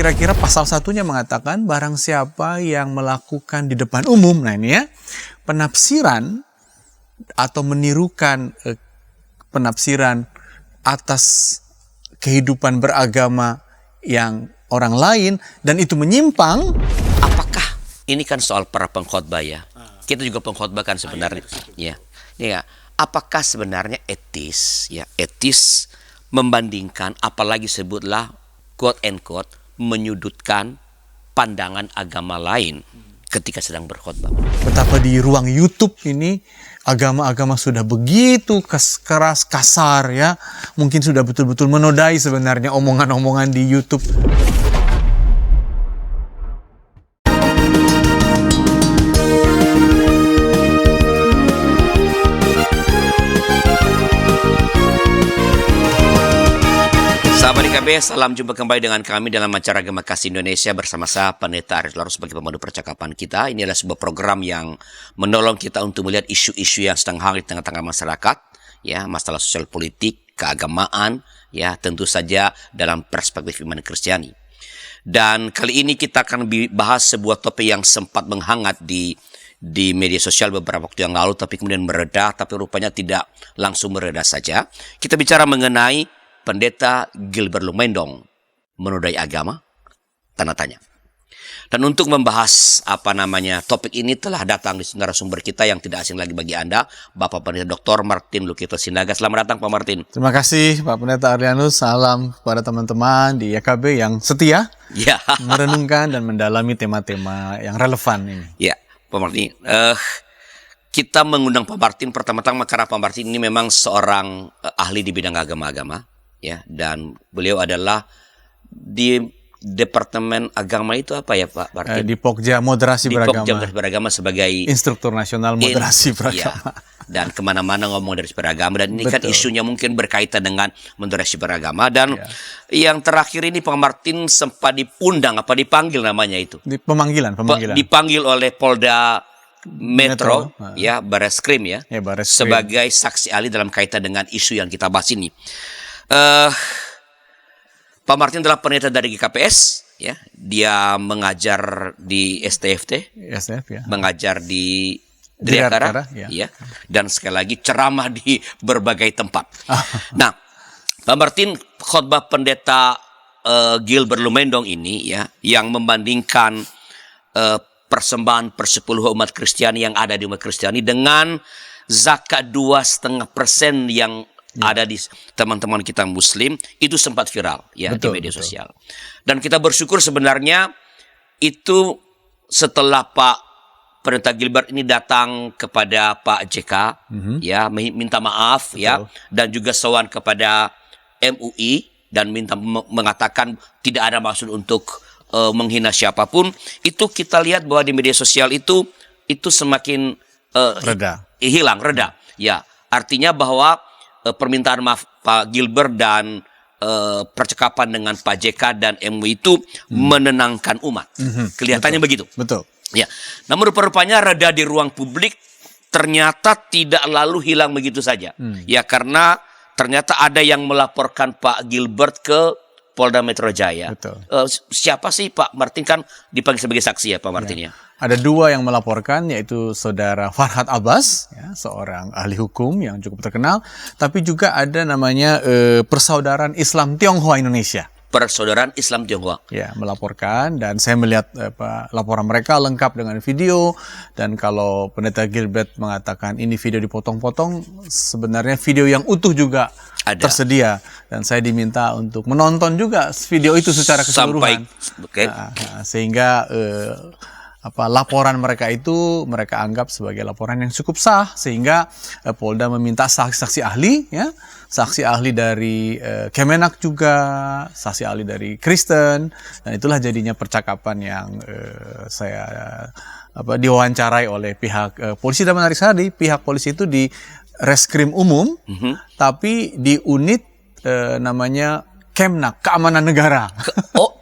kira-kira pasal satunya mengatakan barang siapa yang melakukan di depan umum, nah ini ya, penafsiran atau menirukan penafsiran atas kehidupan beragama yang orang lain dan itu menyimpang. Apakah ini kan soal para pengkhotbah ya? Kita juga pengkhotbah kan sebenarnya. Ya. Apakah sebenarnya etis membandingkan, apalagi sebutlah quote and quote menyudutkan pandangan agama lain ketika sedang berkhotbah? Betapa di ruang YouTube ini agama-agama sudah begitu keras, kasar ya. Mungkin sudah betul-betul menodai sebenarnya omongan-omongan di YouTube. Sahabat IKB, salam jumpa kembali dengan kami dalam acara Agama Kasih Indonesia bersama saya Pendeta Aris Larus sebagai pemandu percakapan kita. Ini adalah sebuah program yang menolong kita untuk melihat isu-isu yang sedang hangat di tengah-tengah masyarakat, ya, masalah sosial politik, keagamaan, ya, tentu saja dalam perspektif iman Kristiani. Dan kali ini kita akan bahas sebuah topik yang sempat menghangat di media sosial beberapa waktu yang lalu, tapi kemudian mereda, tapi rupanya tidak langsung mereda saja. Kita bicara mengenai Pendeta Gilbert Lumendong menodai agama? Tanda tanya. Dan untuk membahas topik ini telah datang di narasumber kita yang tidak asing lagi bagi Anda, Bapak Pendeta Dr. Martin Lukito Sinaga. Selamat datang Pak Martin. Terima kasih Pak Pendeta Arlianus. Salam kepada teman-teman di YKB yang setia ya, merenungkan dan mendalami tema-tema yang relevan ini. Ya, Pak Martin. Kita mengundang Pak Martin pertama-tama karena Pak Martin ini memang seorang ahli di bidang agama-agama. Ya, dan beliau adalah di Departemen Agama itu apa ya Pak Martin? Di Pokja Moderasi Beragama. Di Pokja Beragama sebagai Instruktur Nasional Moderasi Beragama. Ya, dan kemana-mana ngomong moderasi beragama. Dan ini kan isunya mungkin berkaitan dengan moderasi beragama. Dan yang terakhir ini Pak Martin sempat dipanggil namanya itu? Pemanggilan. Dipanggil oleh Polda Metro. Ya, Bareskrim ya, Bareskrim, sebagai saksi ahli dalam kaitan dengan isu yang kita bahas ini. Pak Martin adalah pendeta dari GKPS, ya. Dia mengajar di STFT, ya. Mengajar di Dirgantara, ya. Dan sekali lagi ceramah di berbagai tempat. Nah, Pak Martin, khotbah pendeta Gilbert Lumendong ini, ya, yang membandingkan persembahan persepuluhan umat Kristiani yang ada di umat Kristiani dengan zakat 2,5% yang ada di teman-teman kita Muslim, itu sempat viral ya di media sosial. Dan kita bersyukur sebenarnya itu setelah Pak Pendeta Gilbert ini datang kepada Pak JK, ya, minta maaf, ya, dan juga sowan kepada MUI dan mengatakan tidak ada maksud untuk menghina siapapun. Itu kita lihat bahwa di media sosial itu semakin reda, ya. Artinya bahwa permintaan maaf Pak Gilbert dan percakapan dengan Pak JK dan MUI itu menenangkan umat. Kelihatannya begitu. Betul. Ya. Namun rupa-rupanya reda di ruang publik ternyata tidak lalu hilang begitu saja. Ya, karena ternyata ada yang melaporkan Pak Gilbert ke Polda Metro Jaya. Siapa sih Pak Martin, kan dipanggil sebagai saksi ya Pak Martin ya? Ada dua yang melaporkan, yaitu Saudara Farhad Abbas, ya, seorang ahli hukum yang cukup terkenal, tapi juga ada namanya Persaudaraan Islam Tionghoa Indonesia. Persaudaraan Islam Tionghoa. Ya, melaporkan, dan saya melihat laporan mereka lengkap dengan video. Dan kalau Pendeta Gilbert mengatakan ini video dipotong-potong, sebenarnya video yang utuh juga ada, tersedia. Dan saya diminta untuk menonton juga video itu secara keseluruhan. Sehingga laporan mereka itu mereka anggap sebagai laporan yang cukup sah, sehingga Polda meminta saksi-saksi ahli, ya, saksi ahli dari Kemenak juga, saksi ahli dari Kristen, dan itulah jadinya percakapan yang saya diwawancarai oleh pihak polisi. Dan menarik sekali, pihak polisi itu di Reskrim Umum, tapi di unit namanya Kemnak, Keamanan Negara.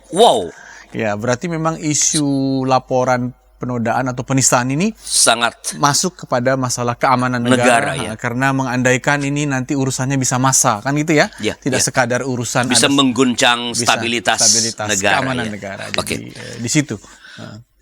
Wow. Ya, berarti memang isu laporan penodaan atau penistaan ini sangat masuk kepada masalah keamanan negara ya. Karena mengandaikan ini nanti urusannya bisa massa kan gitu ya, tidak sekadar urusan bisa mengguncang stabilitas negara, keamanan negara. Jadi di situ.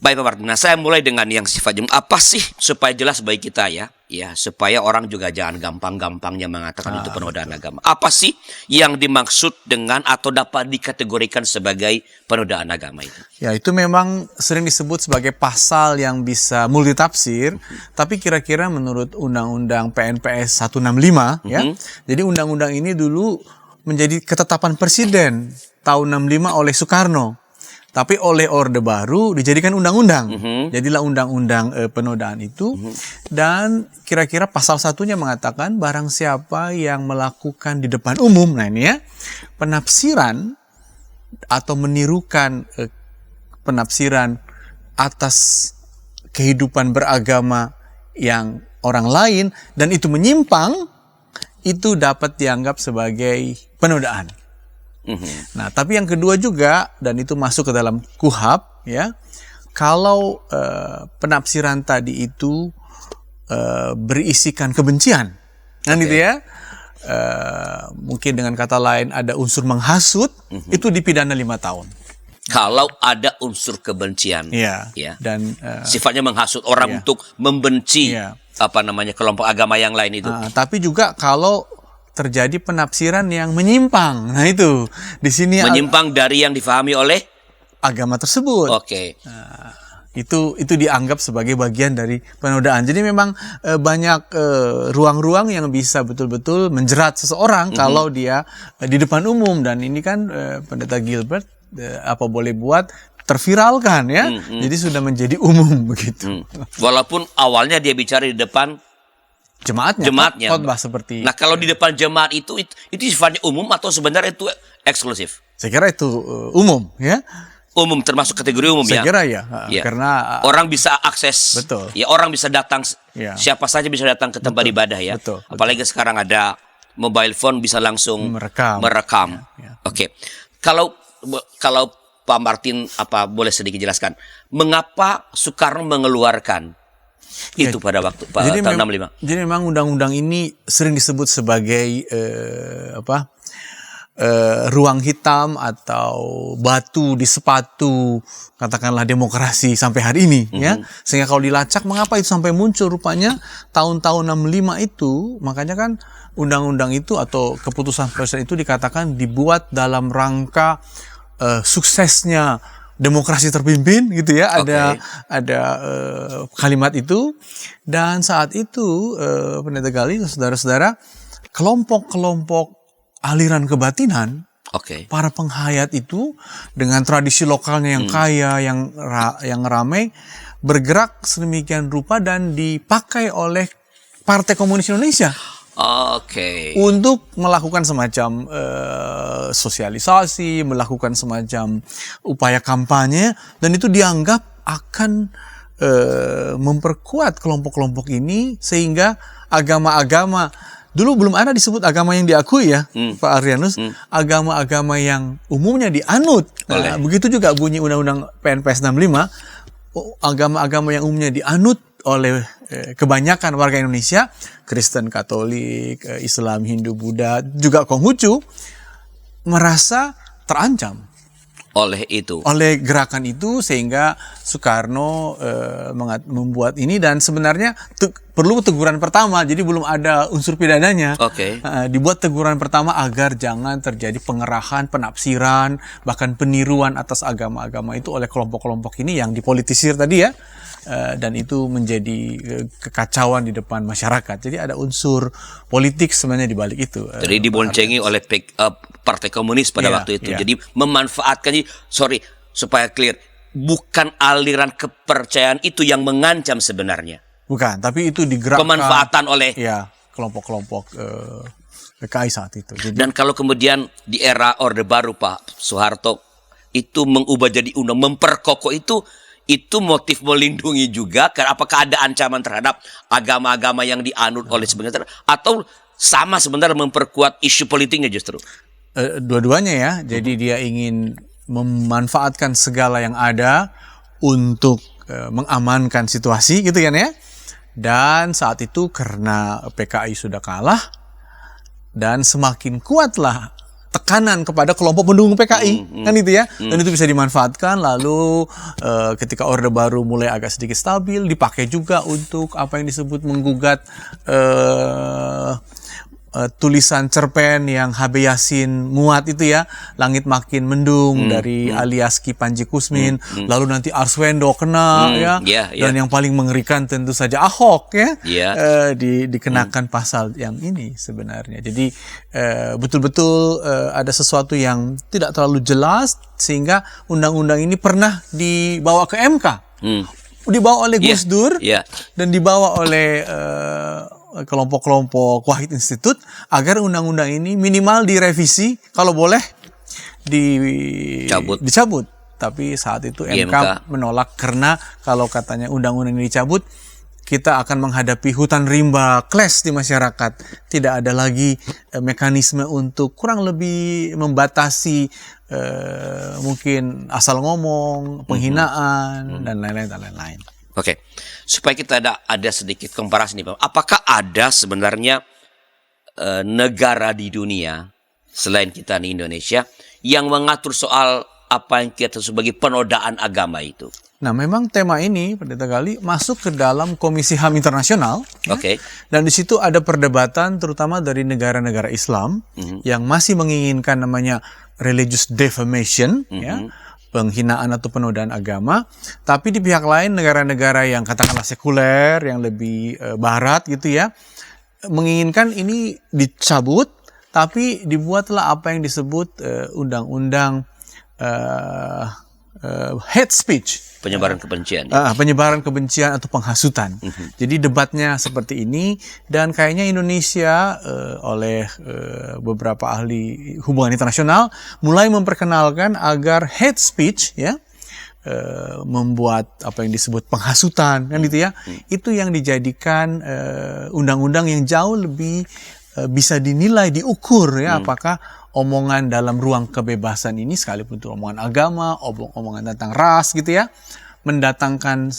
Baik Pak Martin, nah saya mulai dengan yang sifatnya apa sih supaya jelas bagi kita ya, supaya orang juga jangan gampang-gampangnya mengatakan itu penodaan agama. Apa sih yang dimaksud dengan atau dapat dikategorikan sebagai penodaan agama itu? Ya itu memang sering disebut sebagai pasal yang bisa multitafsir, tapi kira-kira menurut Undang-Undang PNPS 165 ya, jadi undang-undang ini dulu menjadi ketetapan Presiden tahun 65 oleh Soekarno. Tapi oleh Orde Baru dijadikan undang-undang. Jadilah undang-undang penodaan itu. Dan kira-kira pasal satunya mengatakan barang siapa yang melakukan di depan umum. Nah ini ya, penafsiran atau menirukan penafsiran atas kehidupan beragama yang orang lain. Dan itu menyimpang, itu dapat dianggap sebagai penodaan. Nah, tapi yang kedua juga, dan itu masuk ke dalam KUHP, ya, kalau penafsiran tadi itu berisikan kebencian, kan gitu ya, mungkin dengan kata lain ada unsur menghasut, itu dipidana 5 tahun. Kalau ada unsur kebencian, dan sifatnya menghasut orang untuk membenci kelompok agama yang lain itu. Tapi juga kalau terjadi penafsiran yang menyimpang. Nah itu di sini menyimpang dari yang difahami oleh agama tersebut. Nah, itu dianggap sebagai bagian dari penodaan. Jadi memang banyak ruang-ruang yang bisa betul-betul menjerat seseorang kalau dia di depan umum, dan ini kan Pendeta Gilbert apa boleh buat terviralkan ya. Jadi sudah menjadi umum begitu. Walaupun awalnya dia bicara di depan jemaatnya. Khotbah seperti. Nah, kalau di depan jemaat itu sifatnya umum atau sebenarnya itu eksklusif? Saya kira itu umum ya. Umum, termasuk kategori umum. Saya kira ya. Karena orang bisa akses. Betul. Ya, orang bisa datang, siapa saja bisa datang ke tempat ibadah ya. Betul. Apalagi sekarang ada mobile phone, bisa langsung merekam. Oke. Kalau Pak Martin boleh sedikit jelaskan mengapa Soekarno mengeluarkan itu pada waktu tahun 65. Jadi memang undang-undang ini sering disebut sebagai ruang hitam atau batu di sepatu katakanlah demokrasi sampai hari ini ya. Sehingga kalau dilacak mengapa itu sampai muncul, rupanya tahun-tahun 65 itu, makanya kan undang-undang itu atau keputusan presiden itu dikatakan dibuat dalam rangka suksesnya demokrasi terpimpin gitu ya, ada kalimat itu. Dan saat itu Pendeta Gali, saudara-saudara, kelompok-kelompok aliran kebatinan, para penghayat itu dengan tradisi lokalnya yang kaya, yang ramai, bergerak sedemikian rupa dan dipakai oleh Partai Komunis Indonesia. Untuk melakukan semacam sosialisasi, melakukan semacam upaya kampanye, dan itu dianggap akan memperkuat kelompok-kelompok ini, sehingga agama-agama dulu belum ada disebut agama yang diakui ya, Pak Arianus, agama-agama yang umumnya dianut. Nah, begitu juga bunyi Undang-Undang PNPS 65, agama-agama yang umumnya dianut oleh kebanyakan warga Indonesia, Kristen, Katolik, Islam, Hindu, Buddha, juga Konghucu, merasa terancam oleh gerakan itu, sehingga Soekarno membuat ini. Dan sebenarnya perlu teguran pertama, jadi belum ada unsur pidananya. Dibuat teguran pertama agar jangan terjadi pengerahan, penafsiran, bahkan peniruan atas agama-agama itu oleh kelompok-kelompok ini yang dipolitisir tadi ya. Dan itu menjadi kekacauan di depan masyarakat. Jadi ada unsur politik sebenarnya di balik itu. Jadi diboncengi oleh Partai Komunis pada waktu itu. Jadi memanfaatkan, supaya clear, bukan aliran kepercayaan itu yang mengancam sebenarnya. Bukan, tapi itu digerakkan. Pemanfaatan oleh kelompok-kelompok PKI saat itu. Jadi, dan kalau kemudian di era Orde Baru Pak Soeharto itu mengubah jadi undang, memperkokoh itu motif melindungi juga, karena apakah ada ancaman terhadap agama-agama yang dianut oleh sebenarnya, atau sama sebenarnya memperkuat isu politiknya justru? Dua-duanya ya. Jadi dia ingin memanfaatkan segala yang ada untuk mengamankan situasi gitu kan ya. Dan saat itu karena PKI sudah kalah dan semakin kuatlah tekanan kepada kelompok pendukung PKI kan itu ya, dan itu bisa dimanfaatkan. Lalu ketika Orde Baru mulai agak sedikit stabil, dipakai juga untuk apa yang disebut menggugat tulisan cerpen yang HB Yasin muat itu ya, Langit Makin Mendung dari alias Ki Panji Kusmin. Lalu nanti Arswendo kena dan yang paling mengerikan tentu saja Ahok ya, dikenakan pasal yang ini sebenarnya. Jadi betul-betul ada sesuatu yang tidak terlalu jelas sehingga undang-undang ini pernah dibawa ke MK, dibawa oleh Gus Dur dan dibawa oleh kelompok-kelompok Wahid Institute agar undang-undang ini minimal direvisi, kalau boleh dicabut. Tapi saat itu MK menolak karena kalau katanya undang-undang ini dicabut, kita akan menghadapi hutan rimba clash di masyarakat. Tidak ada lagi mekanisme untuk kurang lebih membatasi mungkin asal ngomong, penghinaan dan lain-lain. Oke, supaya kita ada sedikit komparasi nih, Pak. Apakah ada sebenarnya negara di dunia selain kita di Indonesia yang mengatur soal apa yang kita sebagai penodaan agama itu? Nah, memang tema ini Pendeta Gali masuk ke dalam Komisi HAM Internasional. Oke. Dan di situ ada perdebatan terutama dari negara-negara Islam yang masih menginginkan namanya religious defamation, ya, penghinaan atau penodaan agama. Tapi di pihak lain negara-negara yang katakanlah sekuler, yang lebih barat gitu ya, menginginkan ini dicabut, tapi dibuatlah apa yang disebut undang-undang hate speech. Penyebaran kebencian. Penyebaran kebencian atau penghasutan. Jadi debatnya seperti ini, dan kayaknya Indonesia oleh beberapa ahli hubungan internasional mulai memperkenalkan agar hate speech ya, membuat apa yang disebut penghasutan kan gitu ya, itu yang dijadikan undang-undang yang jauh lebih bisa dinilai, diukur ya, apakah omongan dalam ruang kebebasan ini, sekalipun itu omongan agama, omongan tentang ras gitu ya, mendatangkan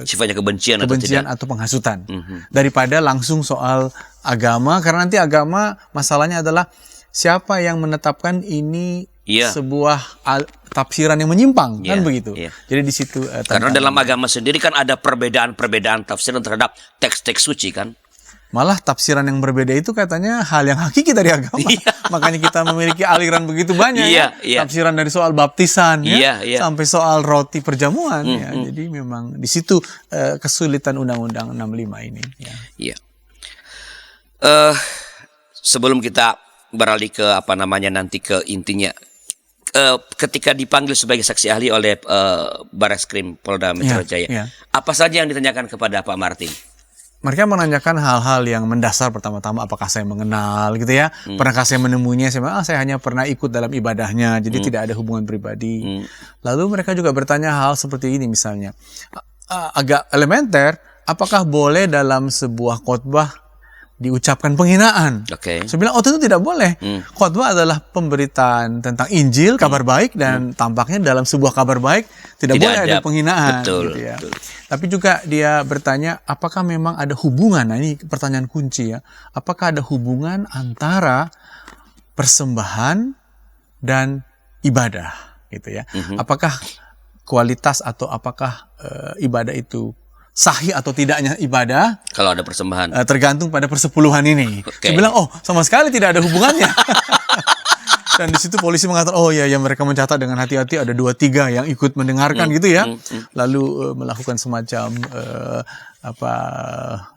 sifatnya kebencian atau penghasutan, daripada langsung soal agama. Karena nanti agama masalahnya adalah siapa yang menetapkan ini sebuah tafsiran yang menyimpang, kan begitu. Jadi di situ karena dalam agama sendiri kan ada perbedaan tafsiran terhadap teks-teks suci kan. Malah tafsiran yang berbeda itu katanya hal yang hakiki dari agama. Makanya kita memiliki aliran begitu banyak tafsiran dari soal baptisan sampai soal roti perjamuan ya. Jadi memang di situ kesulitan Undang-Undang 65 ini ya. Sebelum kita beralih ke nanti ke intinya, ketika dipanggil sebagai saksi ahli oleh Barreskrim Polda Metro Jaya, apa saja yang ditanyakan kepada Pak Martin? Mereka menanyakan hal-hal yang mendasar. Pertama-tama, apakah saya mengenal gitu ya, pernahkah saya menemuinya? Saya hanya pernah ikut dalam ibadahnya, jadi tidak ada hubungan pribadi. Lalu mereka juga bertanya hal seperti ini misalnya, agak elementer, apakah boleh dalam sebuah khotbah diucapkan penghinaan? Saya bilang, itu tidak boleh. Khotbah adalah pemberitaan tentang Injil, kabar baik, dan tampaknya dalam sebuah kabar baik tidak boleh ada penghinaan. Betul, gitu ya. betul. Tapi juga dia bertanya, apakah memang ada hubungan? Nah, ini pertanyaan kunci ya. Apakah ada hubungan antara persembahan dan ibadah, gitu ya? Apakah kualitas atau apakah ibadah itu sahih atau tidaknya ibadah? Kalau ada persembahan, tergantung pada persepuluhan ini. Saya bilang, sama sekali tidak ada hubungannya. Dan di situ polisi mengatakan, mereka mencatat dengan hati-hati ada 2-3 yang ikut mendengarkan gitu ya. Lalu melakukan semacam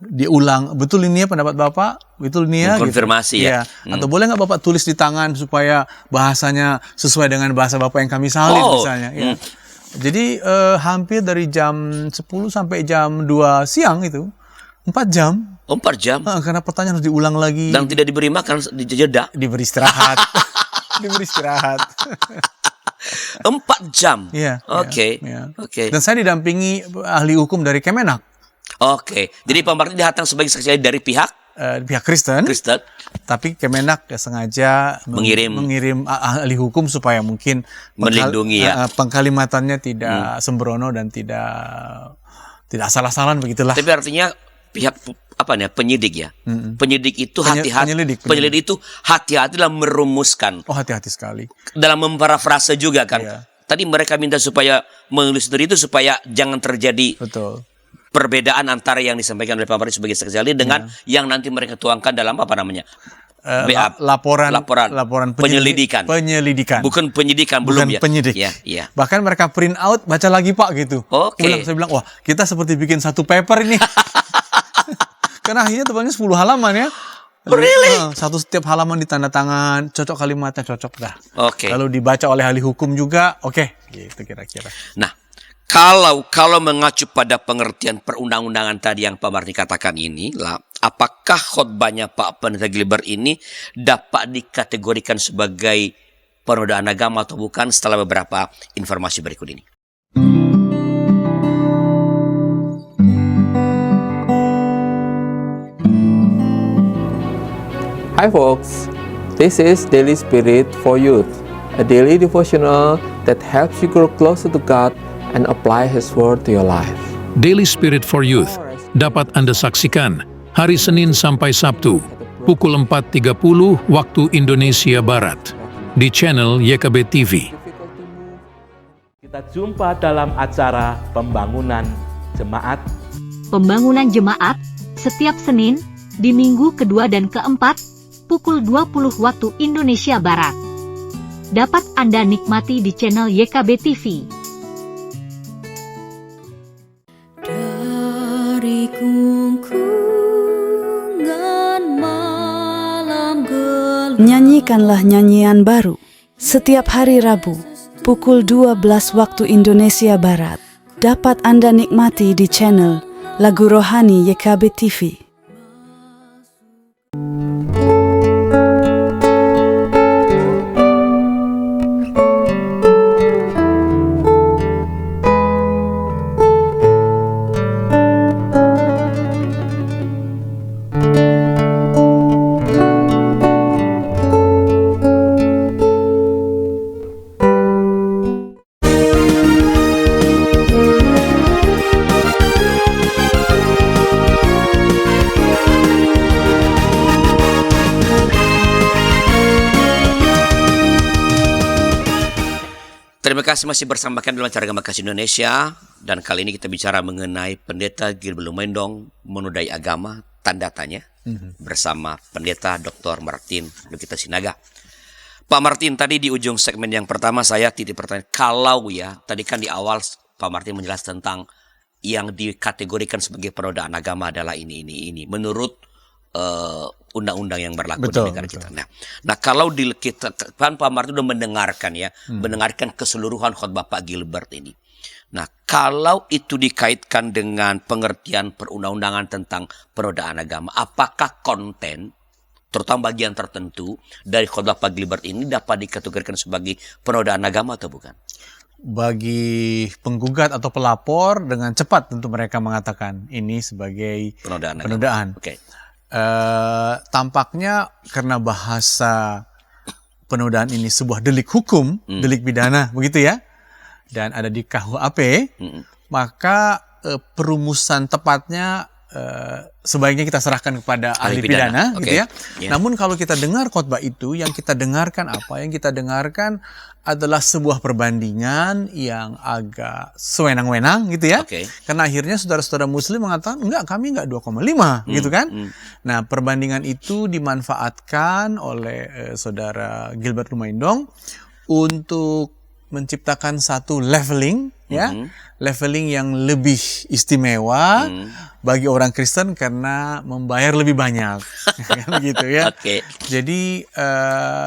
diulang, betul ini ya pendapat Bapak, betul ini ya, konfirmasi gitu. Atau boleh nggak Bapak tulis di tangan supaya bahasanya sesuai dengan bahasa Bapak yang kami salin misalnya ya. Jadi hampir dari jam 10 sampai jam 2 siang itu 4 jam. 4 jam? Karena pertanyaan harus diulang lagi. Dan tidak diberi makan, dijeda. Diberi istirahat. Diberi istirahat. 4 jam? Iya. Oke. Dan saya didampingi ahli hukum dari Kemenak. Jadi Pak Martin datang sebagai saksi dari pihak? pihak Kristen. Tapi Kemenak sengaja mengirim ahli hukum supaya mungkin melindungi pengkalimatannya tidak sembrono dan tidak salah-salahan begitulah. Tapi artinya pihak penyidik ya. Penyidik itu hati-hati. Penyelidik itu hati-hati dalam merumuskan. Oh, hati-hati sekali. Dalam memparafrase juga kan. Iya. Tadi mereka minta supaya menulis dari itu supaya jangan terjadi perbedaan antara yang disampaikan oleh Pak Martin sebagai saksi ahli dengan yang nanti mereka tuangkan dalam laporan penyelidikan. Bukan penyidikan, belum ya. Penyidik. Ya. Bahkan mereka print out, baca lagi Pak gitu. Saya bilang, wah kita seperti bikin satu paper ini. Karena akhirnya tebalnya 10 halaman ya. Really? Setiap halaman ditanda tangan, cocok kalimatnya, cocok dah. Lalu dibaca oleh ahli hukum juga, gitu kira-kira. Nah, kalau mengacu pada pengertian perundang-undangan tadi yang Pak Martin katakan ini, apakah khotbahnya Pak Pendeta Gilbert ini dapat dikategorikan sebagai penodaan agama atau bukan setelah beberapa informasi berikut ini? Hi folks, this is Daily Spirit for Youth, a daily devotional that helps you grow closer to God and apply His Word to your life. Daily Spirit for Youth dapat Anda saksikan hari Senin sampai Sabtu pukul 4.30 waktu Indonesia Barat di channel YKB TV. Kita jumpa dalam acara Pembangunan Jemaat. Pembangunan Jemaat setiap Senin di minggu kedua dan keempat pukul 20 waktu Indonesia Barat. Dapat Anda nikmati di channel YKB TV. Nyanyikanlah nyanyian baru setiap hari Rabu pukul 12 waktu Indonesia Barat. Dapat Anda nikmati di channel Lagu Rohani YKB TV. Terima kasih masih bersama kami dalam acara Agama Kasih Indonesia, dan kali ini kita bicara mengenai Pendeta Gilbert Lumendong menodai agama, tanda tanya, bersama Pendeta Dr. Martin Lukita Sinaga. Pak Martin, tadi di ujung segmen yang pertama saya titip pertanyaan, kalau ya tadi kan di awal Pak Martin menjelaskan tentang yang dikategorikan sebagai penodaan agama adalah ini menurut undang-undang yang berlaku di negara kita. Nah kalau kita kan Pak Martin sudah mendengarkan mendengarkan keseluruhan khotbah Pak Gilbert ini. Nah kalau itu dikaitkan dengan pengertian perundang-undangan tentang penodaan agama, apakah konten terutama bagian tertentu dari khotbah Pak Gilbert ini dapat dikategorikan sebagai penodaan agama atau bukan? Bagi penggugat atau pelapor dengan cepat tentu mereka mengatakan ini sebagai penodaan. Tampaknya karena bahasa penodaan ini sebuah delik hukum, delik pidana begitu ya, dan ada di KUHP, maka perumusan tepatnya sebaiknya kita serahkan kepada ahli pidana. Gitu ya. Namun kalau kita dengar khotbah itu, yang kita dengarkan apa? Yang kita dengarkan adalah sebuah perbandingan yang agak sewenang-wenang gitu ya. Karena akhirnya saudara-saudara muslim mengatakan, enggak, kami enggak 2,5 gitu kan. Nah perbandingan itu dimanfaatkan oleh saudara Gilbert Lumendong untuk menciptakan satu leveling leveling yang lebih istimewa bagi orang Kristen karena membayar lebih banyak gitu ya. Jadi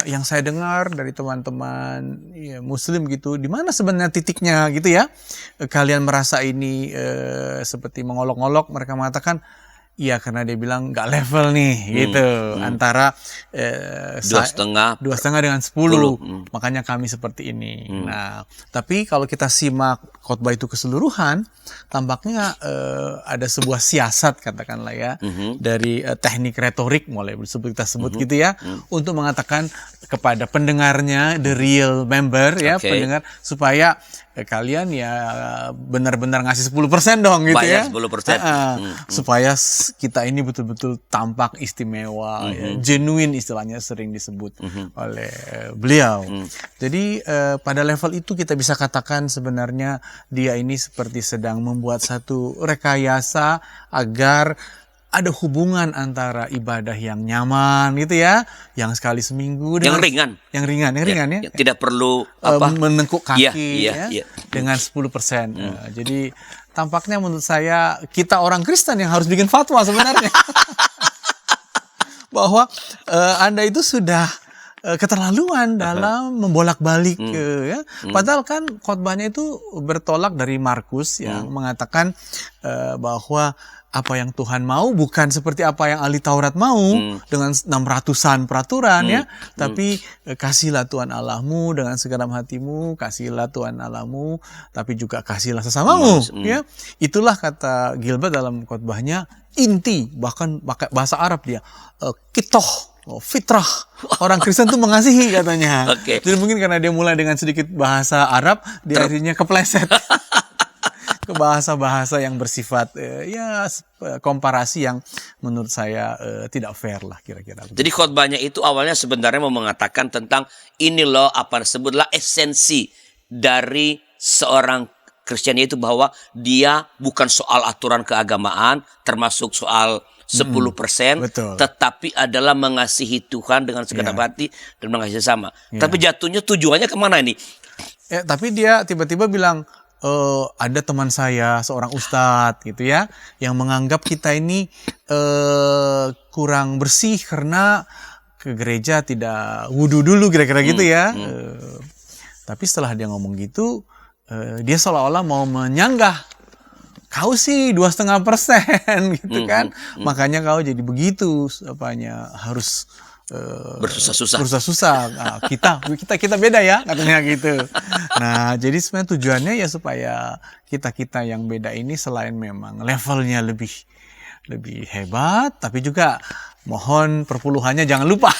yang saya dengar dari teman-teman muslim gitu, di mana sebenarnya titiknya gitu ya, kalian merasa ini seperti mengolok-olok, mereka mengatakan Iya, karena dia bilang nggak level nih, gitu. Antara 2,5 dengan 10. Makanya kami seperti ini. Nah, tapi kalau kita simak khotbah itu keseluruhan, tampaknya ada sebuah siasat, katakanlah ya, dari teknik retorik, mulai kita sebut gitu ya, untuk mengatakan kepada pendengarnya, the real member ya, pendengar, supaya kalian ya benar-benar ngasih 10% dong gitu bayar ya. 10%. Supaya kita ini betul-betul tampak istimewa, ya, genuine istilahnya sering disebut oleh beliau. Jadi pada level itu kita bisa katakan sebenarnya dia ini seperti sedang membuat satu rekayasa agar ada hubungan antara ibadah yang nyaman gitu ya, yang sekali seminggu dengan yang ringan ya. Tidak perlu menengkuk kaki ya. Dengan 10%. Jadi tampaknya menurut saya kita orang Kristen yang harus bikin fatwa sebenarnya. Bahwa Anda itu sudah keterlaluan dalam membolak-balik ya. Padahal kan khotbahnya itu bertolak dari Markus yang mengatakan bahwa apa yang Tuhan mau bukan seperti apa yang ahli Taurat mau dengan 600-an peraturan ya, tapi kasihlah Tuhan Allahmu dengan segenap hatimu, kasihlah Tuhan Allahmu, tapi juga kasihlah sesamamu ya. Itulah kata Gilbert dalam khotbahnya inti, bahkan pakai bahasa Arab dia kitoh, fitrah. Orang Kristen tuh mengasihi katanya. Jadi mungkin karena dia mulai dengan sedikit bahasa Arab, dia akhirnya kepleset ke bahasa-bahasa yang bersifat ya komparasi yang menurut saya tidak fair lah kira-kira. Jadi khotbahnya itu awalnya sebenarnya mau mengatakan tentang ini loh apa sebutlah esensi dari seorang Kristen, itu bahwa dia bukan soal aturan keagamaan termasuk soal 10%, tetapi adalah mengasihi Tuhan dengan segenap hati dan mengasihi sesama. Tapi jatuhnya tujuannya kemana ini? Tapi dia tiba-tiba bilang, ada teman saya seorang ustadz gitu ya, yang menganggap kita ini kurang bersih karena ke gereja tidak wudhu dulu kira-kira gitu ya. Tapi setelah dia ngomong gitu, dia seolah-olah mau menyanggah, kau sih 2,5% gitu kan, makanya kau jadi begitu, harus bersusah-susah. Nah, kita beda ya katanya gitu. Nah, jadi sebenarnya tujuannya ya supaya kita yang beda ini selain memang levelnya lebih hebat, tapi juga mohon perpuluhannya jangan lupa.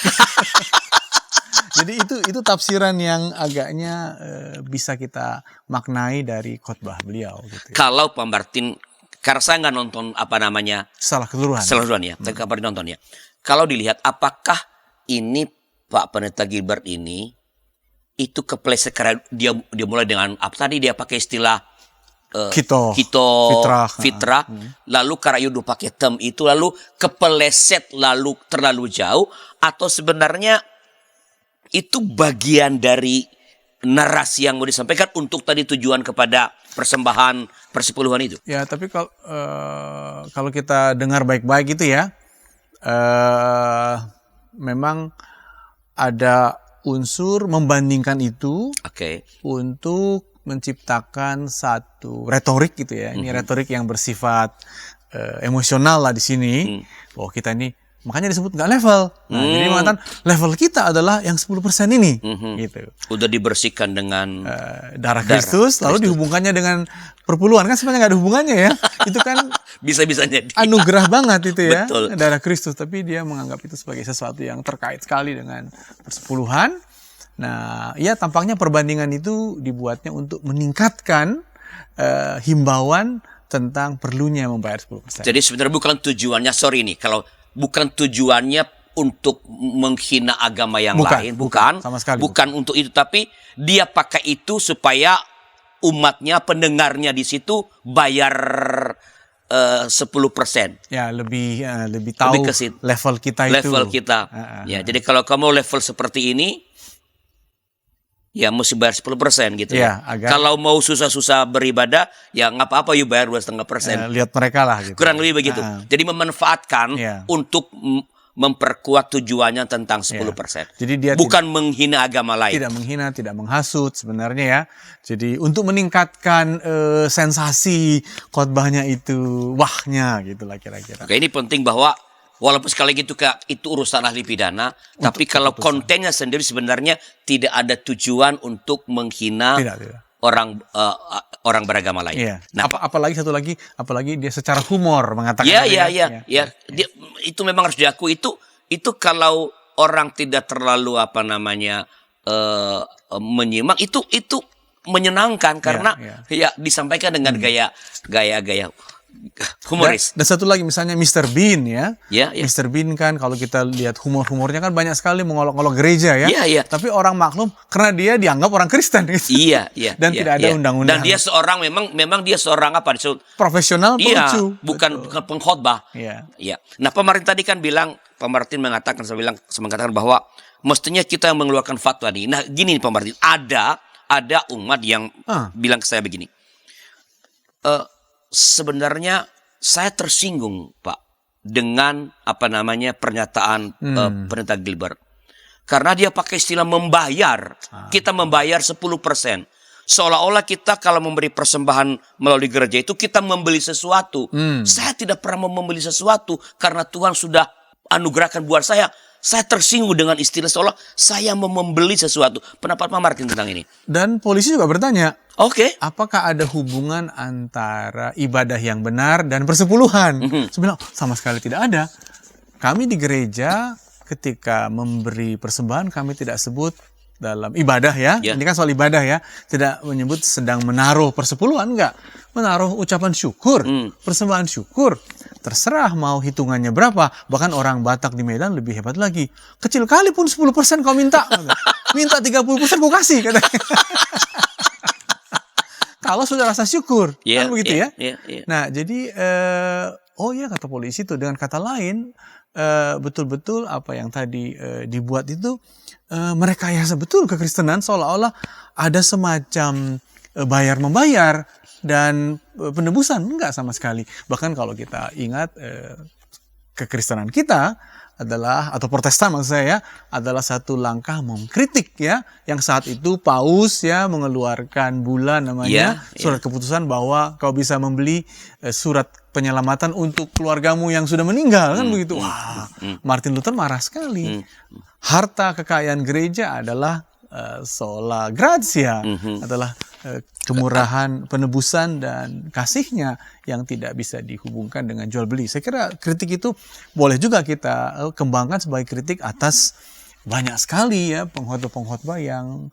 Jadi itu tafsiran yang agaknya bisa kita maknai dari khotbah beliau gitu. Kalau Pak Martin, karena saya nggak nonton salah keseluruhan ya, tapi kabar nonton ya. Kalau dilihat apakah ini Pak Pendeta Gilbert ini itu kepleset karena dia mulai dengan apa tadi, dia pakai istilah kito fitrah, lalu karena udah pakai term itu lalu kepleset lalu terlalu jauh, atau sebenarnya itu bagian dari narasi yang mau disampaikan untuk tadi tujuan kepada persembahan persepuluhan itu? Ya, tapi kalau kita dengar baik-baik gitu ya, memang ada unsur membandingkan itu untuk menciptakan satu retorik gitu ya. Ini retorik yang bersifat emosional lah di sini. Bahwa kita ini makanya disebut nggak level. Nah, jadi mengatakan level kita adalah yang 10% ini. Gitu. Udah dibersihkan dengan darah Kristus, lalu dihubungkannya dengan perpuluhan. Kan sebenarnya nggak ada hubungannya ya. Itu kan bisa-bisanya anugerah banget itu ya. Betul. Darah Kristus. Tapi dia menganggap itu sebagai sesuatu yang terkait sekali dengan persepuluhan. Nah, ya tampaknya perbandingan itu dibuatnya untuk meningkatkan himbauan tentang perlunya membayar 10%. Jadi sebenarnya bukan tujuannya, kalau bukan tujuannya untuk menghina agama yang lain, bukan sama sekali, bukan untuk itu, tapi dia pakai itu supaya umatnya, pendengarnya di situ bayar 10%. Ya, lebih tahu level kita itu. Level kita. Ya, jadi kalau kamu level seperti ini, ya mesti bayar 10% gitu ya. Kalau mau susah-susah beribadah, ya nggak apa-apa, you bayar 2,5%. Lihat mereka lah gitu. Kurang lebih begitu. Jadi memanfaatkan untuk memperkuat tujuannya tentang 10%. Jadi dia bukan menghina agama lain. Tidak menghina, tidak menghasut sebenarnya ya. Jadi untuk meningkatkan sensasi khotbahnya itu, wahnya gitulah kira-kira. Oke, ini penting bahwa walaupun sekali lagi itu urusan ahli pidana, tapi kalau kontennya sendiri sebenarnya tidak ada tujuan untuk menghina orang beragama lain. Iya. Nah, apalagi dia secara humor mengatakan. Iya. Dia, itu memang harus diakui, itu kalau orang tidak terlalu menyimak, itu menyenangkan karena ya disampaikan dengan gaya humoris. Dan satu lagi misalnya Mr. Bean ya. Mr. Bean kan kalau kita lihat humornya kan banyak sekali mengolok-olok gereja ya. Tapi orang maklum karena dia dianggap orang Kristen gitu. Iya. Dan tidak ada undang-undang. Dan dia seorang memang dia seorang profesional pelucu. Bukan pengkhotbah. Iya. Nah, pemerintah tadi kan mengatakan bahwa mestinya kita yang mengeluarkan fatwa nih. Nah, gini pemerintah, ada umat yang bilang ke saya begini. Sebenarnya saya tersinggung, Pak, dengan pernyataan pendeta Gilbert. Karena dia pakai istilah membayar. Kita membayar 10%. Seolah-olah kita kalau memberi persembahan melalui gereja itu kita membeli sesuatu. Saya tidak pernah membeli sesuatu karena Tuhan sudah anugerahkan buat saya. Saya tersinggung dengan istilah seolah saya mau membeli sesuatu. Pendapat Pak Martin tentang ini? Dan polisi juga bertanya, apakah ada hubungan antara ibadah yang benar dan persepuluhan? Sebenarnya sama sekali tidak ada. Kami di gereja ketika memberi persembahan kami tidak sebut dalam ibadah ya. Ini kan soal ibadah ya. Tidak menyebut sedang menaruh persepuluhan, enggak. Menaruh ucapan syukur, persembahan syukur. Terserah mau hitungannya berapa. Bahkan orang Batak di Medan lebih hebat lagi. Kecil kali pun 10% kau minta. Minta 30% kau kasih katanya. Kalau sudah rasa syukur. Kan begitu ya. Nah jadi kata polisi itu dengan kata lain betul-betul apa yang tadi dibuat itu merekayasa betul kekristenan seolah-olah ada semacam bayar-membayar dan penebusan. Enggak sama sekali. Bahkan kalau kita ingat kekristenan kita adalah, atau Protestan maksud saya, adalah satu langkah mengkritik ya, yang saat itu Paus ya mengeluarkan bulan surat keputusan bahwa kau bisa membeli surat penyelamatan untuk keluargamu yang sudah meninggal kan begitu. Wah, Martin Luther marah sekali. Harta kekayaan gereja adalah sola gratia, adalah kemurahan, penebusan dan kasihnya yang tidak bisa dihubungkan dengan jual beli. Saya kira kritik itu boleh juga kita kembangkan sebagai kritik atas banyak sekali ya pengkhotbah yang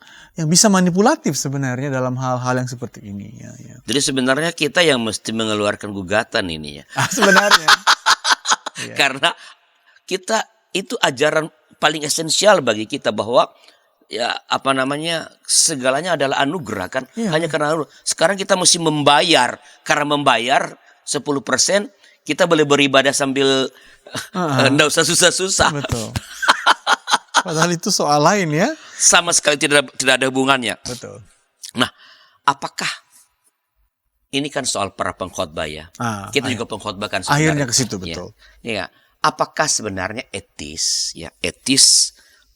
bisa manipulatif sebenarnya dalam hal-hal yang seperti ini. Ya. Jadi sebenarnya kita yang mesti mengeluarkan gugatan ini ya. Sebenarnya. Karena kita itu ajaran paling esensial bagi kita bahwa segalanya adalah anugerah kan. Hanya karena anugerah. Sekarang kita mesti membayar. Karena membayar 10%, kita boleh beribadah sambil enggak usah susah-susah. Betul. Padahal itu soal lain ya. Sama sekali tidak ada hubungannya. Betul. Nah, apakah ini kan soal para pengkhotbah ya. Kita juga pengkhotbah kan sebenarnya. Akhirnya ke situ betul. Ya. Apakah sebenarnya etis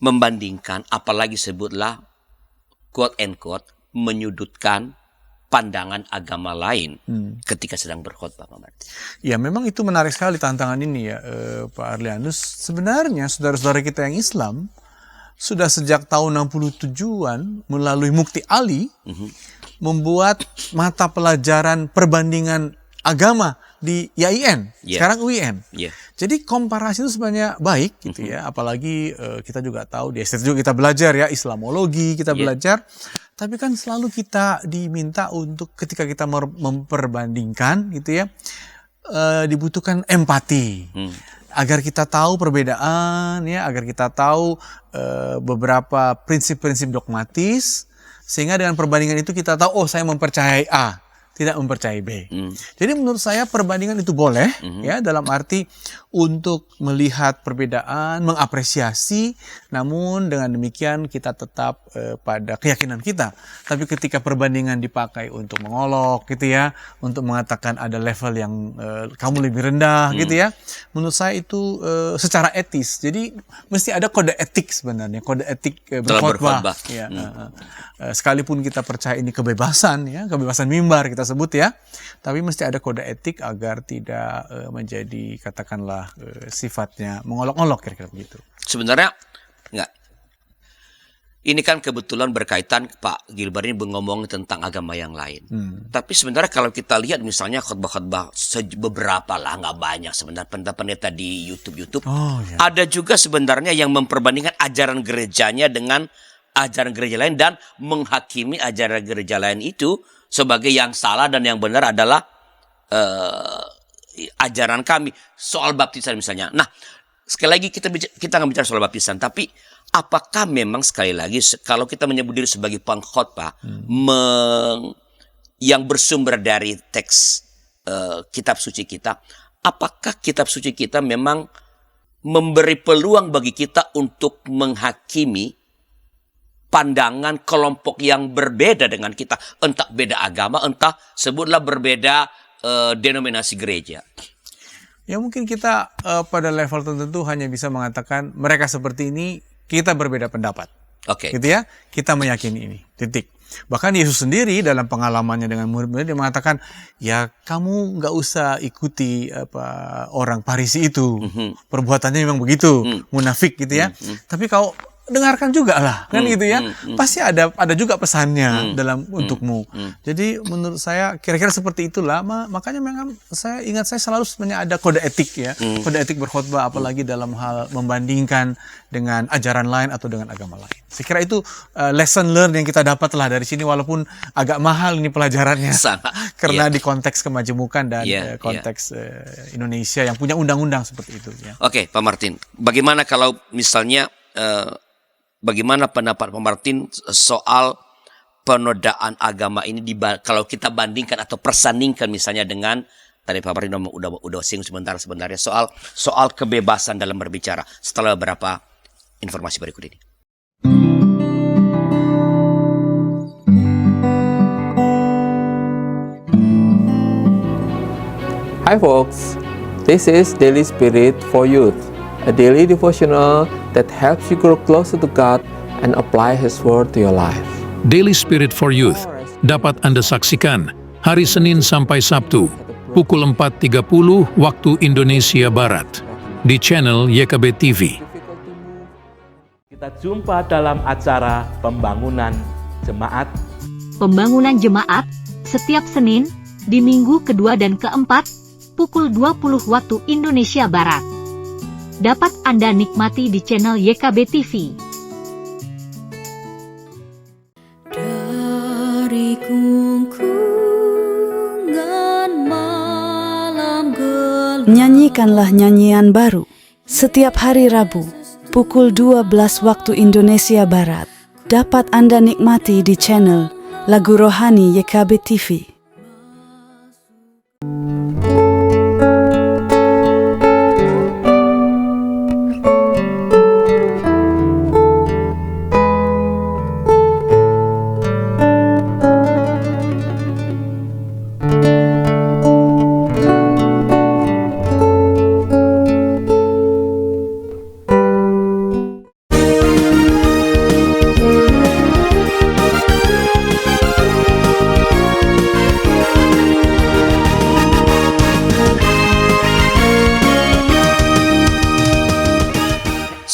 membandingkan, apalagi sebutlah quote and quote menyudutkan pandangan agama lain ketika sedang berkhotbah, Pak Martin? Ya memang itu menarik sekali tantangan ini ya, Pak Arlianus. Sebenarnya saudara-saudara kita yang Islam sudah sejak tahun 67-an melalui Mukti Ali membuat mata pelajaran perbandingan agama di YIN, sekarang UIN. Jadi komparasi itu sebenarnya baik gitu ya, apalagi kita juga tahu di ST juga kita belajar ya Islamologi, kita belajar. Tapi kan selalu kita diminta untuk ketika kita memperbandingkan gitu ya, dibutuhkan empati. Agar kita tahu perbedaan ya, agar kita tahu beberapa prinsip-prinsip dogmatis, sehingga dengan perbandingan itu kita tahu, oh saya mempercayai A, tidak mempercayai B. Jadi menurut saya perbandingan itu boleh, ya, dalam arti untuk melihat perbedaan, mengapresiasi, namun dengan demikian kita tetap pada keyakinan kita. Tapi ketika perbandingan dipakai untuk mengolok, gitu ya, untuk mengatakan ada level yang kamu lebih rendah, gitu ya, menurut saya itu secara etis. Jadi mesti ada kode etik sebenarnya, kode etik berkhotbah. Ya, sekalipun kita percaya ini kebebasan, ya, kebebasan mimbar kita sebut ya, tapi mesti ada kode etik agar tidak menjadi katakanlah sifatnya mengolok-olok, kira-kira begitu. Sebenarnya enggak. Ini kan kebetulan berkaitan Pak Gilbert ini ngomong tentang agama yang lain. Tapi sebenarnya kalau kita lihat misalnya khotbah-khotbah beberapa lah, nggak banyak sebenarnya pendeta-pendeta di YouTube. Ya. Ada juga sebenarnya yang memperbandingkan ajaran gerejanya dengan ajaran gereja lain dan menghakimi ajaran gereja lain itu sebagai yang salah dan yang benar adalah ajaran kami soal baptisan misalnya. Nah, sekali lagi kita nggak bicara soal baptisan, tapi apakah memang sekali lagi kalau kita menyebut diri sebagai pengkhotbah yang bersumber dari teks kitab suci kita, apakah kitab suci kita memang memberi peluang bagi kita untuk menghakimi pandangan kelompok yang berbeda dengan kita, entah beda agama, entah sebutlah berbeda denominasi gereja? Ya mungkin kita pada level tertentu hanya bisa mengatakan mereka seperti ini, kita berbeda pendapat. Oke. Gitu ya, kita meyakini ini, titik. Bahkan Yesus sendiri dalam pengalamannya dengan murid-murid dia mengatakan, ya kamu nggak usah ikuti orang Farisi itu, perbuatannya memang begitu, munafik gitu ya. Tapi kau dengarkan juga lah, kan gitu ya. Pasti ada juga pesannya dalam untukmu. Jadi menurut saya kira-kira seperti itulah. Makanya memang saya selalu sebenarnya ada kode etik ya, kode etik berkhotbah, apalagi dalam hal membandingkan dengan ajaran lain atau dengan agama lain. Saya kira itu lesson learn yang kita dapat lah dari sini, walaupun agak mahal ini pelajarannya. Karena di konteks kemajemukan dan konteks Indonesia yang punya undang-undang seperti itu. Ya. Oke, Pak Martin, bagaimana kalau misalnya bagaimana pendapat Pak Martin soal penodaan agama ini kalau kita bandingkan atau persandingkan misalnya dengan tadi Pak Martin udah singgung sebenarnya soal kebebasan dalam berbicara setelah beberapa informasi berikut ini. Hi folks, this is Daily Spirit for Youth, a daily devotional that helps you grow closer to God and apply His Word to your life. Daily Spirit for Youth dapat Anda saksikan hari Senin sampai Sabtu pukul 4.30 waktu Indonesia Barat di channel YKB TV. Kita jumpa dalam acara Pembangunan Jemaat. Pembangunan Jemaat setiap Senin di minggu kedua dan keempat pukul 20 waktu Indonesia Barat. Dapat Anda nikmati di channel YKB TV. Dari gungkungan malam gelap. Nyanyikanlah nyanyian baru setiap hari Rabu pukul 12 waktu Indonesia Barat. Dapat Anda nikmati di channel Lagu Rohani YKB TV.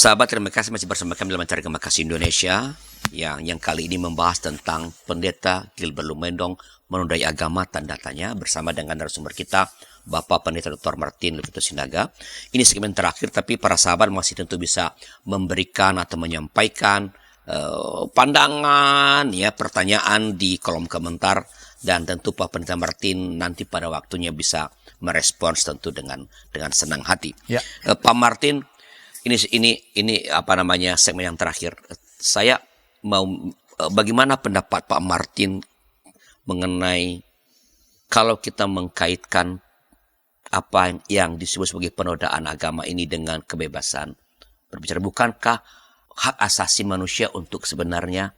Sahabat, terima kasih masih bersama kami dalam acara Gema Kasih Indonesia yang kali ini membahas tentang Pendeta Gilbert Lumendong menodai agama tanda tanya bersama dengan narasumber kita Bapak Pendeta Dr. Martin Lupito Sinaga. Ini segmen terakhir, tapi para sahabat masih tentu bisa memberikan atau menyampaikan pandangan, ya, pertanyaan di kolom komentar, dan tentu Pak Pendeta Martin nanti pada waktunya bisa merespons tentu dengan senang hati. Ya. Pak Martin, ini apa namanya segmen yang terakhir. Saya mau bagaimana pendapat Pak Martin mengenai kalau kita mengkaitkan apa yang disebut sebagai penodaan agama ini dengan kebebasan berbicara, bukankah hak asasi manusia untuk sebenarnya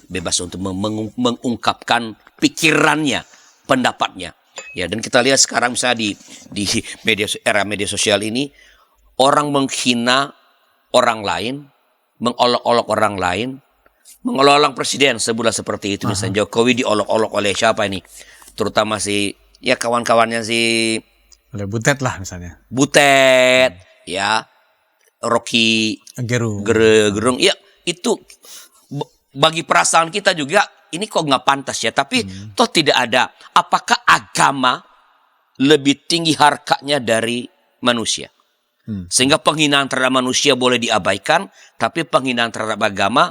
bebas untuk mengungkapkan pikirannya, pendapatnya? Ya, dan kita lihat sekarang misalnya di era media sosial ini, orang menghina orang lain, mengolok-olok orang lain, mengolok-olok presiden sebulan seperti itu. Misalnya Jokowi diolok-olok oleh siapa ini? Terutama si kawan-kawannya si oleh Butet lah misalnya. Butet, ya, Rocky Gerung. Ya, itu bagi perasaan kita juga ini kok nggak pantas ya. Tapi toh tidak ada. Apakah agama lebih tinggi harkatnya dari manusia? Sehingga penghinaan terhadap manusia boleh diabaikan, tapi penghinaan terhadap agama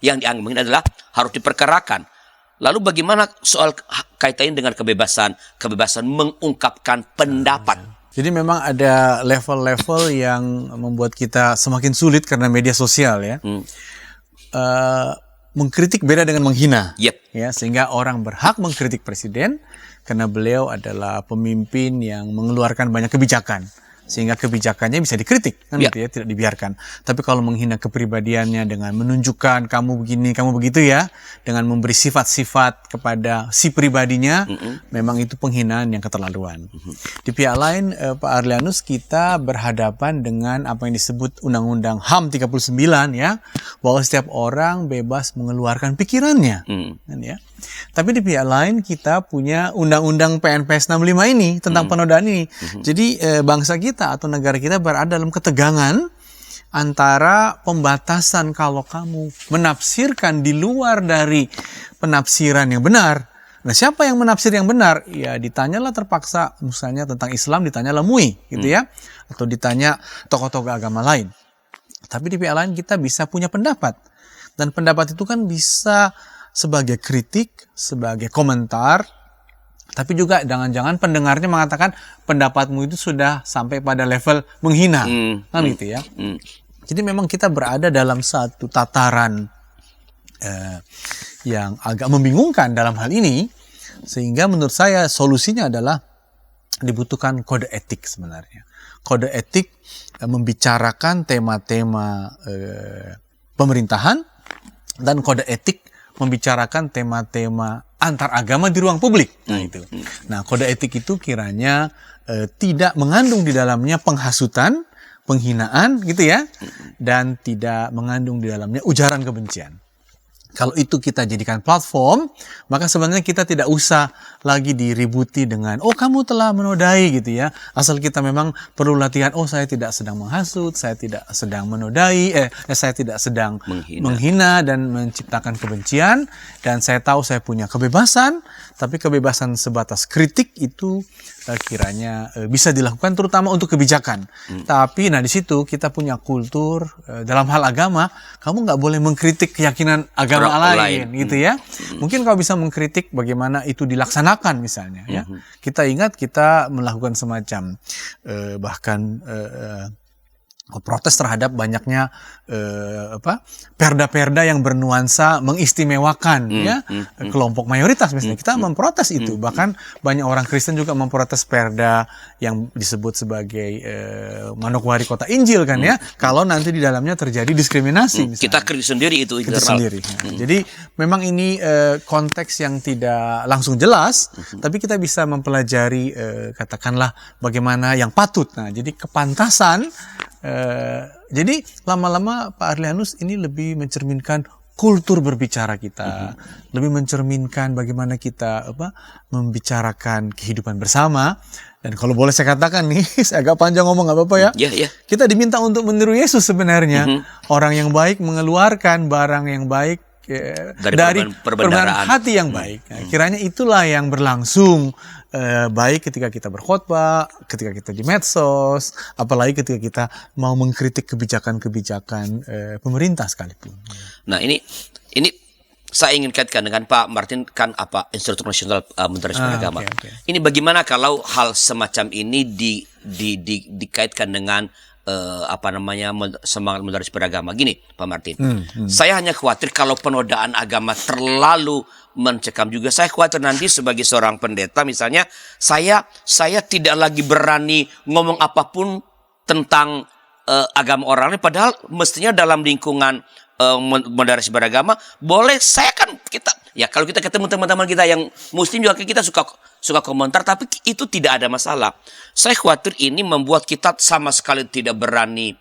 yang dianggap adalah harus diperkarakan. Lalu bagaimana soal kaitannya dengan kebebasan mengungkapkan pendapat? Jadi memang ada level-level yang membuat kita semakin sulit karena media sosial ya. Mengkritik beda dengan menghina. Yep. Ya, sehingga orang berhak mengkritik presiden karena beliau adalah pemimpin yang mengeluarkan banyak kebijakan. Sehingga kebijakannya bisa dikritik, kan gitu ya, tidak dibiarkan. Tapi kalau menghina kepribadiannya dengan menunjukkan kamu begini, kamu begitu ya, dengan memberi sifat-sifat kepada si pribadinya, memang itu penghinaan yang keterlaluan. Di pihak lain, Pak Arlianus, kita berhadapan dengan apa yang disebut Undang-Undang HAM 39 ya, bahwa setiap orang bebas mengeluarkan pikirannya, kan ya. Tapi di pihak lain kita punya Undang-Undang PNPS 65 ini tentang penodaan ini. Jadi bangsa kita atau negara kita berada dalam ketegangan antara pembatasan kalau kamu menafsirkan di luar dari penafsiran yang benar. Nah, siapa yang menafsir yang benar? Ya ditanyalah terpaksa, misalnya tentang Islam ditanyalah MUI gitu ya, atau ditanya tokoh-tokoh agama lain. Tapi di pihak lain kita bisa punya pendapat. Dan pendapat itu kan bisa sebagai kritik, sebagai komentar, tapi juga jangan-jangan pendengarnya mengatakan pendapatmu itu sudah sampai pada level menghina, kan gitu ya. Jadi memang kita berada dalam satu tataran yang agak membingungkan dalam hal ini, sehingga menurut saya solusinya adalah dibutuhkan kode etik sebenarnya. Kode etik membicarakan tema-tema pemerintahan, dan kode etik membicarakan tema-tema antar agama di ruang publik. Nah itu. Nah, kode etik itu kiranya tidak mengandung di dalamnya penghasutan, penghinaan gitu ya, dan tidak mengandung di dalamnya ujaran kebencian. Kalau itu kita jadikan platform, maka sebenarnya kita tidak usah lagi diributi dengan, oh kamu telah menodai gitu ya. Asal kita memang perlu latihan, oh saya tidak sedang menghasut, saya tidak sedang menodai, saya tidak sedang menghina dan menciptakan kebencian. Dan saya tahu saya punya kebebasan, tapi kebebasan sebatas kritik itu kiranya bisa dilakukan terutama untuk kebijakan. Tapi nah di situ kita punya kultur dalam hal agama, kamu nggak boleh mengkritik keyakinan agama lain gitu ya. Mungkin kau bisa mengkritik bagaimana itu dilaksanakan misalnya ya. Kita ingat kita melakukan semacam bahkan protes terhadap banyaknya perda-perda yang bernuansa mengistimewakan ya kelompok mayoritas misalnya. Kita memprotes itu. Bahkan banyak orang Kristen juga memprotes perda yang disebut sebagai Manokwari Kota Injil kan ya. Kalau nanti di dalamnya terjadi diskriminasi misalnya. Kita kritik sendiri itu kita sendiri. Nah, jadi memang ini konteks yang tidak langsung jelas, tapi kita bisa mempelajari katakanlah bagaimana yang patut. Nah, jadi kepantasan. Jadi lama-lama Pak Arlianus ini lebih mencerminkan kultur berbicara kita, lebih mencerminkan bagaimana kita membicarakan kehidupan bersama. Dan kalau boleh saya katakan nih, saya agak panjang ngomong nggak apa-apa ya. Kita diminta untuk meniru Yesus sebenarnya. Orang yang baik mengeluarkan barang yang baik dari perbendaharaan hati yang baik. Nah, kiranya itulah yang berlangsung baik ketika kita berkhotbah, ketika kita di medsos, apalagi ketika kita mau mengkritik kebijakan-kebijakan pemerintah sekalipun. Nah ini saya ingin kaitkan dengan Pak Martin kan Instruktur Nasional Menteri Agama. Ini bagaimana kalau hal semacam ini dikaitkan dengan semangat moderasi beragama. Gini, Pak Martin, saya hanya khawatir kalau penodaan agama terlalu mencekam juga. Saya khawatir nanti sebagai seorang pendeta, misalnya saya tidak lagi berani ngomong apapun tentang agama orang lain, padahal mestinya dalam lingkungan moderasi beragama boleh. Kalau kita ketemu teman-teman kita yang muslim juga, kita suka komentar, tapi itu tidak ada masalah. Saya khawatir ini membuat kita sama sekali tidak berani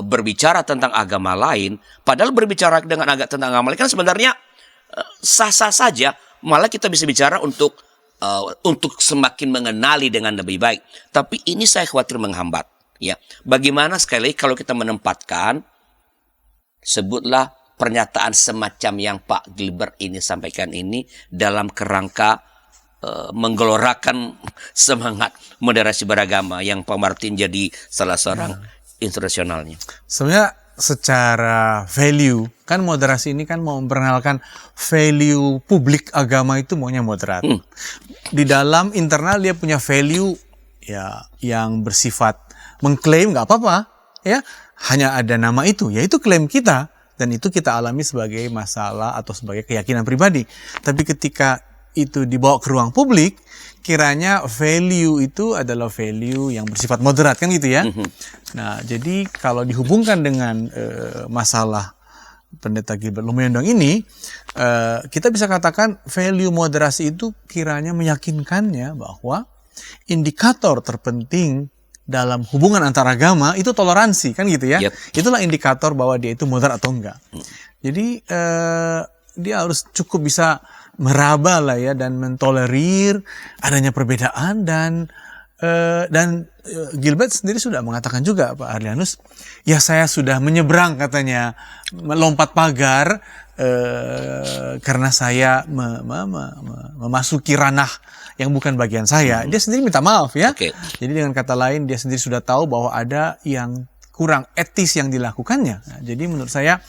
berbicara tentang agama lain, padahal berbicara tentang agama lain kan sebenarnya sah-sah saja. Malah kita bisa bicara untuk semakin mengenali dengan lebih baik. Tapi ini saya khawatir menghambat. Ya, bagaimana sekali kalau kita menempatkan, sebutlah pernyataan semacam yang Pak Gilbert ini sampaikan ini dalam kerangka menggelorakan semangat moderasi beragama yang Pak Martin jadi salah seorang inspirasionalnya. Sebenarnya secara value kan moderasi ini kan mau memperkenalkan value publik agama itu maunya moderat. Di dalam internal dia punya value ya yang bersifat mengklaim nggak apa-apa ya, hanya ada nama itu, yaitu klaim kita. Dan itu kita alami sebagai masalah atau sebagai keyakinan pribadi. Tapi ketika itu dibawa ke ruang publik, kiranya value itu adalah value yang bersifat moderat, kan gitu ya. Nah, jadi kalau dihubungkan dengan masalah Pendeta Gilbert Lumendong ini, kita bisa katakan value moderasi itu kiranya meyakinkannya bahwa indikator terpenting dalam hubungan antar agama itu toleransi, kan gitu ya. Itulah indikator bahwa dia itu moderat atau enggak. Jadi dia harus cukup bisa meraba lah ya, dan mentolerir adanya perbedaan. Dan Gilbert sendiri sudah mengatakan juga, Pak Arlianus, ya saya sudah menyeberang, katanya, melompat pagar karena saya memasuki ranah yang bukan bagian saya. Dia sendiri minta maaf ya. Jadi dengan kata lain, dia sendiri sudah tahu bahwa ada yang kurang etis yang dilakukannya. Nah, jadi menurut saya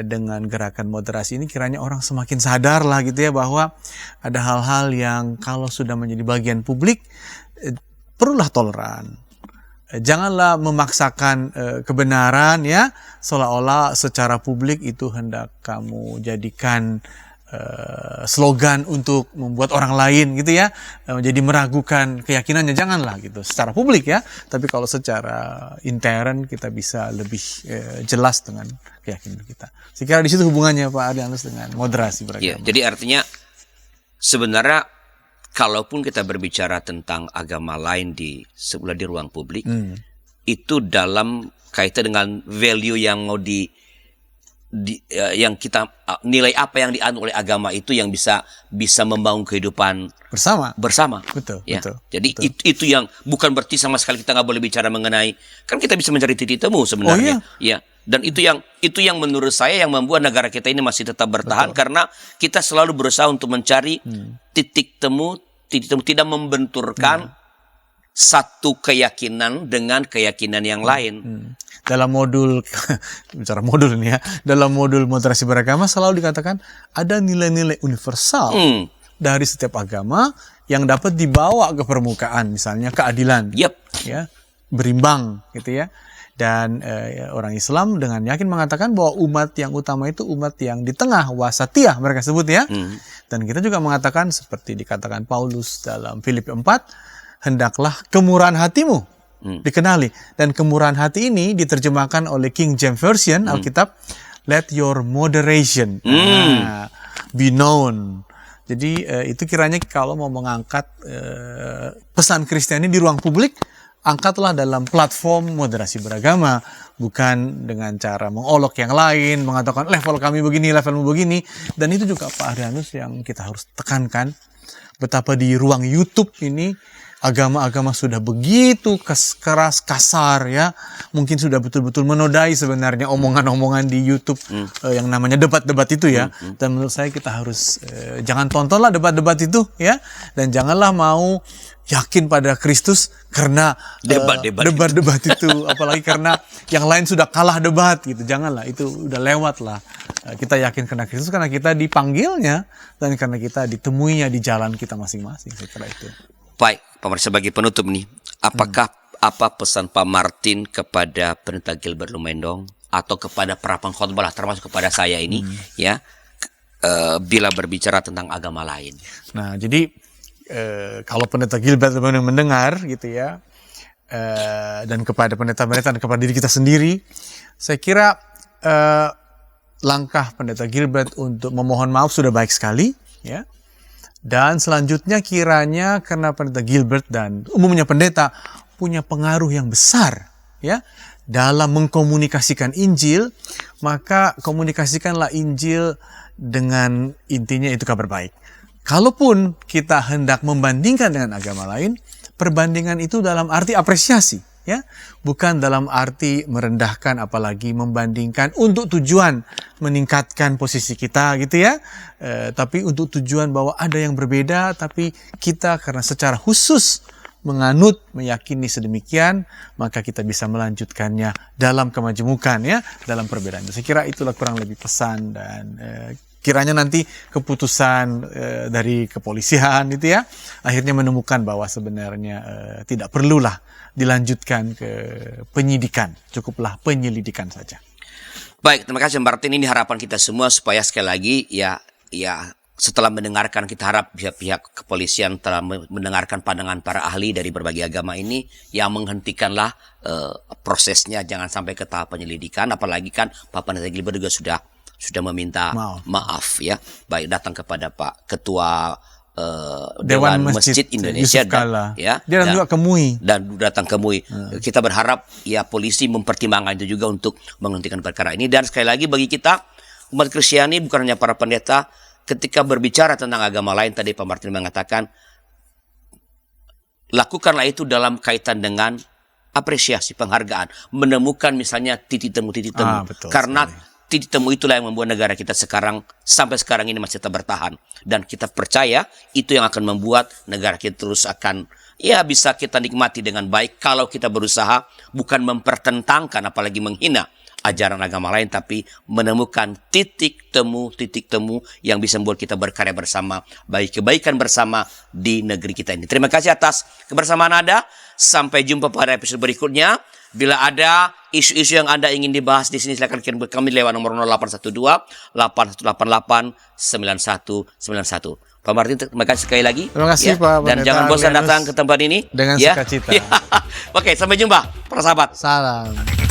dengan gerakan moderasi ini kiranya orang semakin sadar lah gitu ya, bahwa ada hal-hal yang kalau sudah menjadi bagian publik perlulah toleran. Janganlah memaksakan kebenaran ya, seolah-olah secara publik itu hendak kamu jadikan slogan untuk membuat orang lain gitu ya, jadi meragukan keyakinannya. Janganlah gitu secara publik ya, tapi kalau secara intern kita bisa lebih jelas dengan keyakinan kita. Saya kira di situ hubungannya Pak Arlianus dengan moderasi beragama. Jadi artinya sebenarnya kalaupun kita berbicara tentang agama lain di ruang publik, itu dalam kaitan dengan value yang mau yang kita nilai apa yang dianut oleh agama itu yang bisa membangun kehidupan bersama. Betul. Ya. Betul. Jadi betul. Itu yang bukan berarti sama sekali kita nggak boleh bicara mengenai, kan kita bisa mencari titik temu sebenarnya. Ya. Dan itu yang menurut saya yang membuat negara kita ini masih tetap bertahan, karena kita selalu berusaha untuk mencari titik temu tidak membenturkan satu keyakinan dengan keyakinan yang lain. Dalam modul, bicara modul ini ya, dalam modul moderasi beragama selalu dikatakan ada nilai-nilai universal dari setiap agama yang dapat dibawa ke permukaan, misalnya keadilan, ya, berimbang, gitu ya. Dan orang Islam dengan yakin mengatakan bahwa umat yang utama itu umat yang di tengah, wasatiyah mereka sebut ya. Dan kita juga mengatakan seperti dikatakan Paulus dalam Filipi 4, hendaklah kemurahan hatimu dikenali. Dan kemurahan hati ini diterjemahkan oleh King James Version Alkitab, let your moderation be known. Jadi itu kiranya kalau mau mengangkat pesan Kristiani di ruang publik, angkatlah dalam platform moderasi beragama, bukan dengan cara mengolok yang lain, mengatakan level kami begini, levelmu begini. Dan itu juga Pak Arlianus yang kita harus tekankan, betapa di ruang YouTube ini agama-agama sudah begitu keras, kasar ya. Mungkin sudah betul-betul menodai sebenarnya omongan-omongan di YouTube yang namanya debat-debat itu ya. Dan menurut saya kita harus jangan tontonlah debat-debat itu ya. Dan janganlah mau yakin pada Kristus karena debat-debat itu. Apalagi karena yang lain sudah kalah debat gitu. Janganlah, itu udah lewat lah. Kita yakin karena Kristus, karena kita dipanggilnya dan karena kita ditemuinya di jalan kita masing-masing. Saya kira itu. Baik, Pak Mar, sebagai penutup nih, apakah apa pesan Pak Martin kepada Pendeta Gilbert Lumendong atau kepada para pengkhotbah, termasuk kepada saya ini, ya, bila berbicara tentang agama lain? Nah, jadi kalau Pendeta Gilbert Lumendong mendengar gitu ya, dan kepada pendeta-pendeta dan kepada diri kita sendiri, saya kira langkah Pendeta Gilbert untuk memohon maaf sudah baik sekali, ya. Dan selanjutnya kiranya karena Pendeta Gilbert dan umumnya pendeta punya pengaruh yang besar, ya, dalam mengkomunikasikan Injil, maka komunikasikanlah Injil dengan intinya itu kabar baik. Kalaupun kita hendak membandingkan dengan agama lain, perbandingan itu dalam arti apresiasi, ya, bukan dalam arti merendahkan, apalagi membandingkan untuk tujuan meningkatkan posisi kita, gitu ya, tapi untuk tujuan bahwa ada yang berbeda, tapi kita karena secara khusus menganut, meyakini sedemikian, maka kita bisa melanjutkannya dalam kemajemukan, ya, dalam perbedaan. Saya kira itulah kurang lebih pesan, dan kiranya nanti keputusan dari kepolisian itu ya akhirnya menemukan bahwa sebenarnya tidak perlulah dilanjutkan ke penyidikan, cukuplah penyelidikan saja. Baik, terima kasih Martin. Ini harapan kita semua supaya sekali lagi ya setelah mendengarkan, kita harap pihak kepolisian telah mendengarkan pandangan para ahli dari berbagai agama ini, yang menghentikanlah prosesnya, jangan sampai ke tahap penyelidikan. Apalagi kan Pak Pendeta Gilbert juga sudah meminta maaf ya, baik datang kepada Pak Ketua Dewan Masjid Indonesia dia datang juga ke MUI. Dan datang ke MUI. Kita berharap ya polisi mempertimbangkan itu juga untuk menghentikan perkara ini. Dan sekali lagi bagi kita umat Kristiani, bukan hanya para pendeta, ketika berbicara tentang agama lain, tadi Pak Martin mengatakan lakukanlah itu dalam kaitan dengan apresiasi, penghargaan, menemukan misalnya titik temu karena titik temu itulah yang membuat negara kita sampai sekarang ini masih tetap bertahan, dan kita percaya itu yang akan membuat negara kita terus akan bisa kita nikmati dengan baik kalau kita berusaha bukan mempertentangkan apalagi menghina ajaran agama lain, tapi menemukan titik temu yang bisa membuat kita berkarya bersama, baik kebaikan bersama di negeri kita ini. Terima kasih atas kebersamaan Anda. Sampai jumpa pada episode berikutnya. Bila ada isu-isu yang Anda ingin dibahas di sini, silakan kirim ke kami lewat nomor 0812-8188-9191. Pak Martin, terima kasih sekali lagi. Terima kasih Pak. Dan jangan bosan datang ke tempat ini. Dengan sukacita. Oke, sampai jumpa para sahabat. Salam.